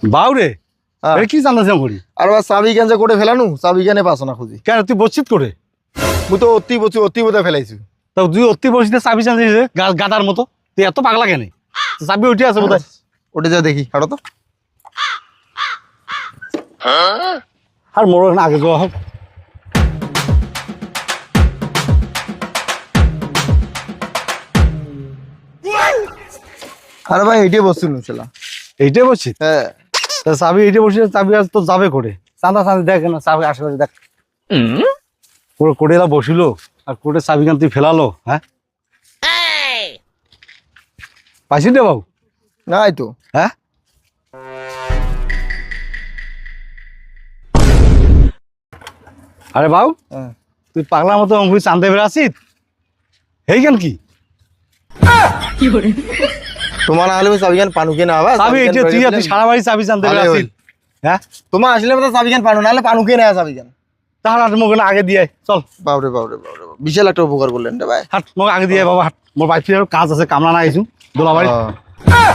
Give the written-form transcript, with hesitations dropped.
বাউরে কি জানা করি আর চাবি কেন যে করে ফেলানু চাবি কেনে পাস না খুঁজি কেন তুই বসছিস করে মুই তো অতি বোধে ফেলাইছি তা তুই অতি বসিতে চাবি চান্দিস গাদার মতো তুই এত পাগলা কেন চাবি উঠে আছে বোধ হয় ওটা যা দেখি হাঁটো তো আর মোর আগে যাওয়া হোক আরে ভাই এইটাই বসছিল ছেলা এইটাই বসছিস হ্যাঁ তা চাবি এইটা বসে চাবি আজ তো যাবে করে চান্দা চান্দি দেখ না চাবি আশেপাশে দেখ পুরো কোটেরা বসিল আর কোটে চাবি কান তুই ফেলালো হ্যাঁ পাইছি রে বাবু নাই তো হ্যাঁ আরে বাবু হ্যাঁ তুই পাগলার মতো অঙ্কুরি চান্দে বেড়ে আসিস এই কেন কি তোমার না হলে চাবি কেন পানু কেনা আবার চাবি এইটা তুই সারা বাড়ি চাবি চান্দে বেড়ে আসিস হ্যাঁ তোমার আসলে মতো চাবি কেন পানু না হলে পানু কেনা চাবি কেন তাহলে হাট মোক আগে দিয়ে আয়, চল বাবরে বাবরে বাবরে বিশাল একটা উপকার করলেন রে ভাই হাট মোক আগে দিয়ে আয় বাবা হাট মোর বাইক কাজ আছে কামলা না আইছু দোলা বাড়ি হ্যাঁ।